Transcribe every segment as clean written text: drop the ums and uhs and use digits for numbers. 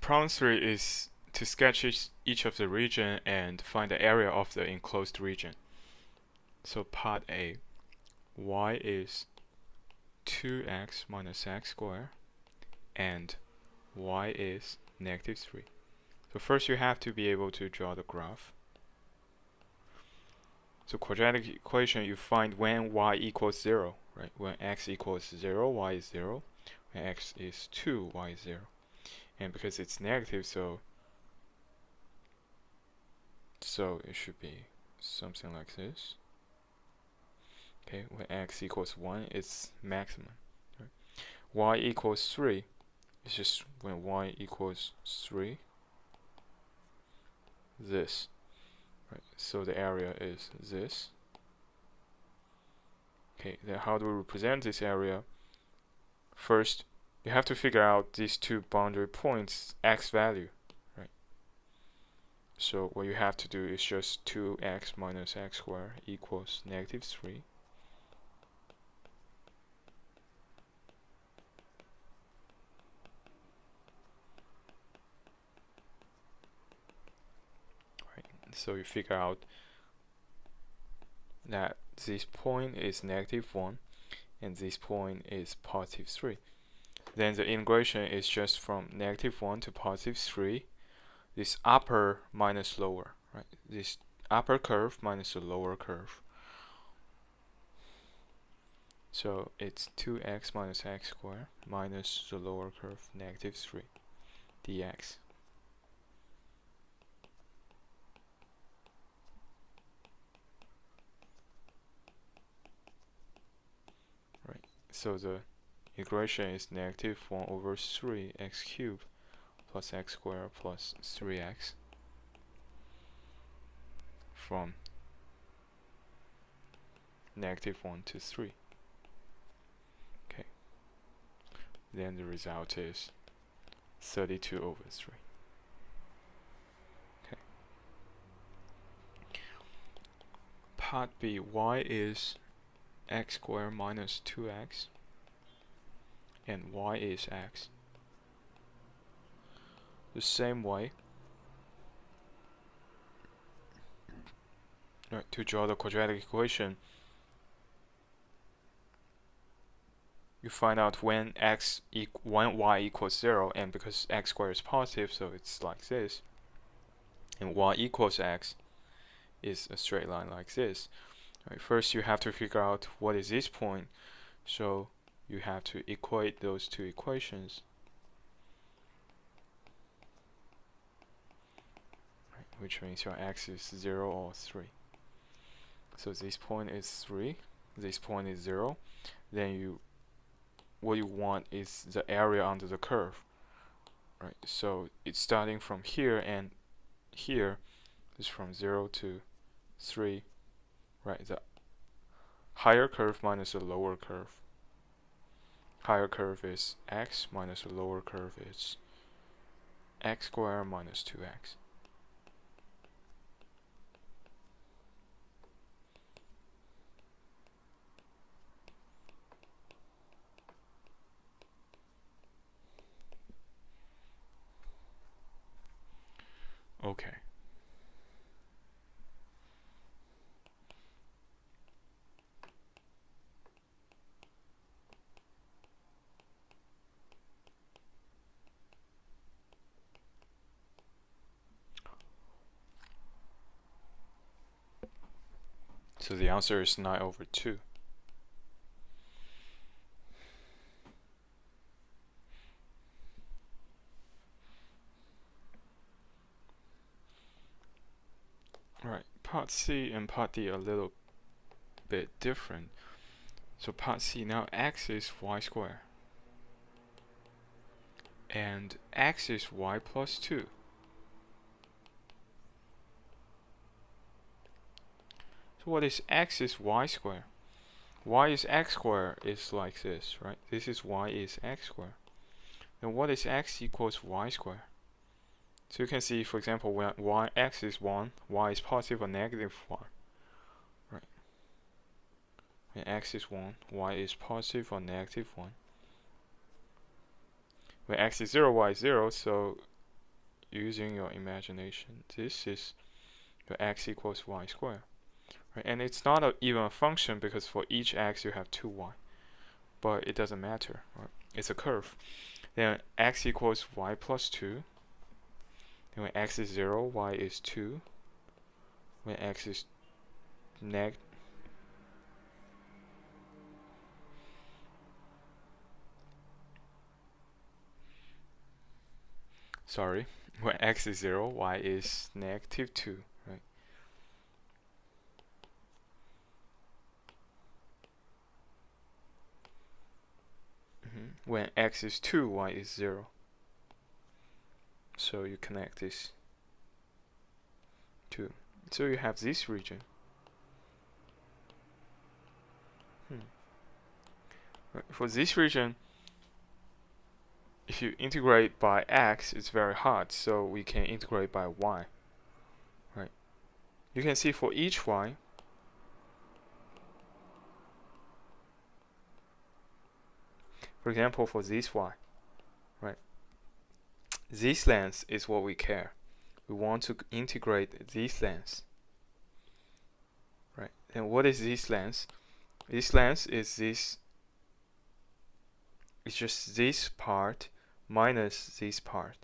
problem 3 is to sketch each of the region and find the area of the enclosed region. So part A, y is 2x minus x squared and y is -3. So first you have to be able to draw the graph. So quadratic equation you find when y equals 0, right? When x equals 0, y is 0. When x is 2, y is 0. And because it's negative, so it should be something like this. Okay, when x equals 1, it's maximum. Right? Y equals 3. It's just when y equals 3, this. Right? So the area is this. Okay, then how do we represent this area? First, you have to figure out these two boundary points' x value. Right? So what you have to do is just 2x minus x squared equals -3. So you figure out that this point is -1 and this point is +3. Then the integration is just from -1 to +3. This upper minus lower, right? This upper curve minus the lower curve. So it's 2x minus x squared minus the lower curve -3 dx. So the equation is -1/3 x cubed plus x squared plus 3x from -1 to 3. Okay. Then the result is 32/3. Okay. Part B, y is x squared minus 2x and y is x. The same way, right, to draw the quadratic equation, you find out when y equals 0, and because x squared is positive, so it's like this, and y equals x is a straight line like this. Right, first you have to figure out what is this point, so you have to equate those two equations, right, which means your x is 0 or 3. So this point is 3, this point is 0. Then what you want is the area under the curve, right? So it's starting from here, and here is from 0 to 3. Right, the higher curve minus the lower curve. Higher curve is x minus the lower curve is x squared minus 2x. Okay. So the answer is 9/2. Right, part C and part D are a little bit different. So part C, now x is y squared and x is y plus 2. So what is x is y squared? Y is x squared is like this, right? This is y is x squared. Then what is x equals y squared? So you can see, for example, when x is 1, y is positive or -1. Right? When x is 1, y is positive or -1. When x is 0, y is 0, so using your imagination, this is your x equals y squared. Right? And it's not even a function because for each x you have 2y. But it doesn't matter. Right? It's a curve. Then x equals y plus 2. And when x is 0, y is 2. When x is when x is 0, y is negative 2, right? When x is 2, y is 0. So you connect this 2. So you have this region. Right. For this region, if you integrate by x, it's very hard, so we can integrate by y. Right? You can see for each y, for example, for this y, right? This length is what we care. We want to integrate this length. Right? And what is this length? This length is this. It's just this part minus this part.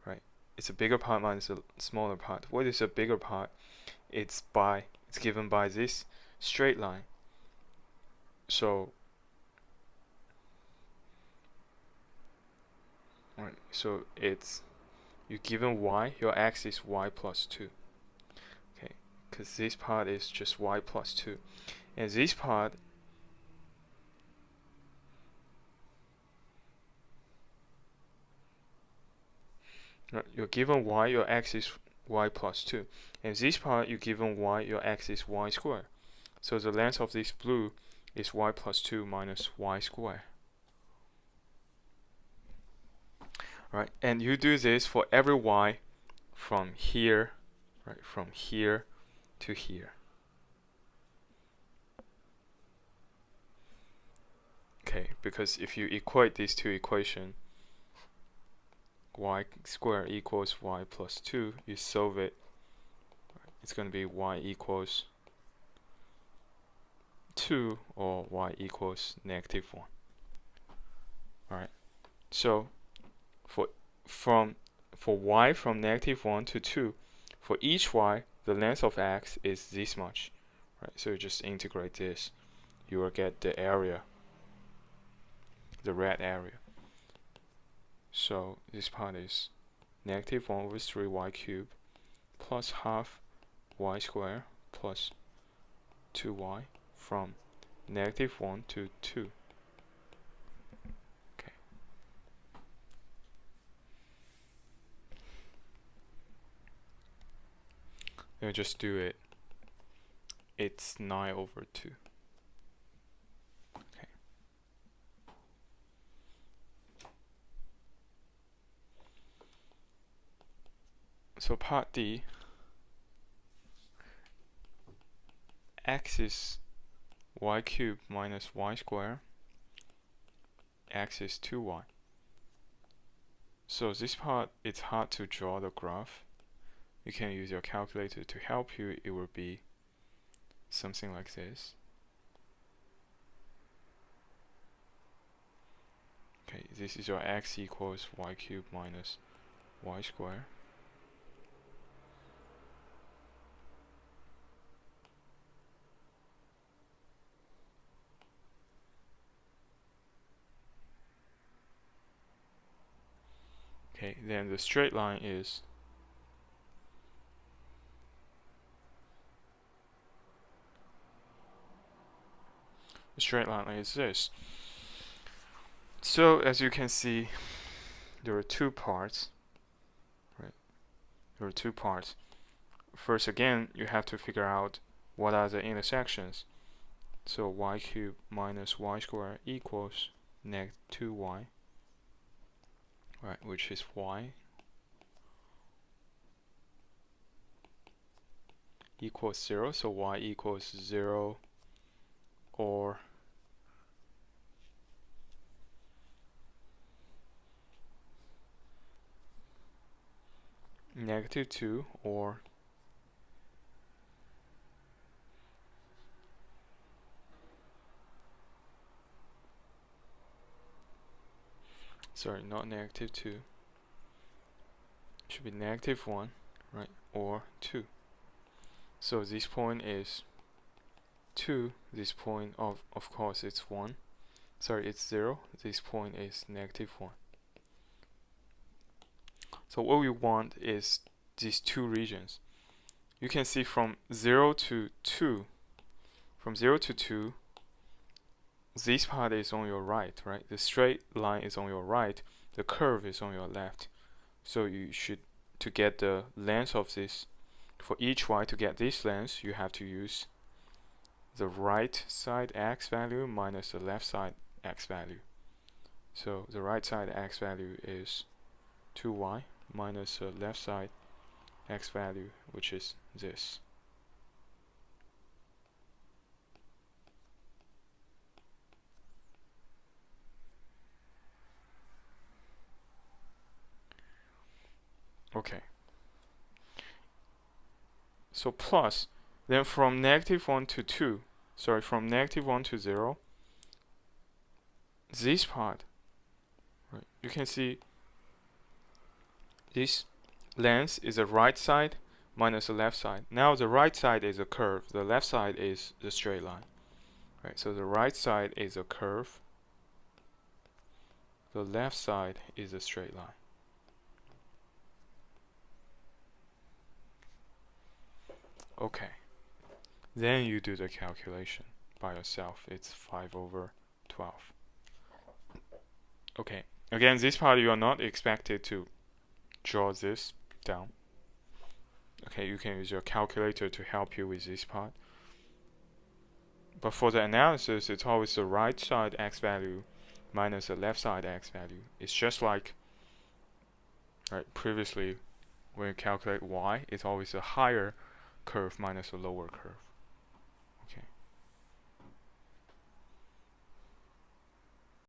Right? It's a bigger part minus a smaller part. What is a bigger part? It's given by this straight line. So it's you given y, your x is y plus 2. Okay, because this part is just y plus 2. And this part, you're given y, your x is y plus 2. And this part, you're given y, your x is y squared. So the length of this blue is y plus 2 minus y squared. Right, and you do this for every y from here, right, from here to here. Okay, because if you equate these two equations, y squared equals y plus 2, you solve it, it's going to be y equals 2 or y equals negative 1. Alright, so for y from negative 1 to 2, for each y, the length of x is this much. Right, so you just integrate this, you will get the area, the red area. So this part is negative 1 over 3y cubed plus half y squared plus 2y from negative 1 to 2. Okay. Then just do it. It's 9 over 2. Okay. So part D, x is y cubed minus y squared, x is 2y. So this part, it's hard to draw the graph. You can use your calculator to help you. It will be something like this. Okay, this is your x equals y cubed minus y squared. Okay, then the straight line is this. So as you can see, there are two parts. Right? There are two parts. First, again, you have to figure out what are the intersections. So y cubed minus y squared equals negative 2y. Right, which is y equals 0, so y equals 0 or -2 or sorry, not -2, it should be -1, right, or 2. So this point is 2, this point of course it's 1, sorry, it's 0, this point is -1. So what we want is these two regions. You can see from 0 to 2, from 0 to 2, this part is on your right, right? The straight line is on your right, the curve is on your left. So you should, to get the length of this, for each y, to get this length, you have to use the right side x value minus the left side x value. So the right side x value is 2y minus the left side x value, which is this. Okay. So plus, then from -1 to 2, sorry, from -1 to 0, this part, right, you can see this length is the right side minus the left side. Now the right side is a curve, the left side is the straight line. Right, so the right side is a curve, the left side is a straight line. Okay, then you do the calculation by yourself. It's 5/12. Okay, again, this part you are not expected to draw this down. Okay, you can use your calculator to help you with this part. But for the analysis, it's always the right side x value minus the left side x value. It's just like, right, previously when you calculate y, it's always a higher curve minus a lower curve.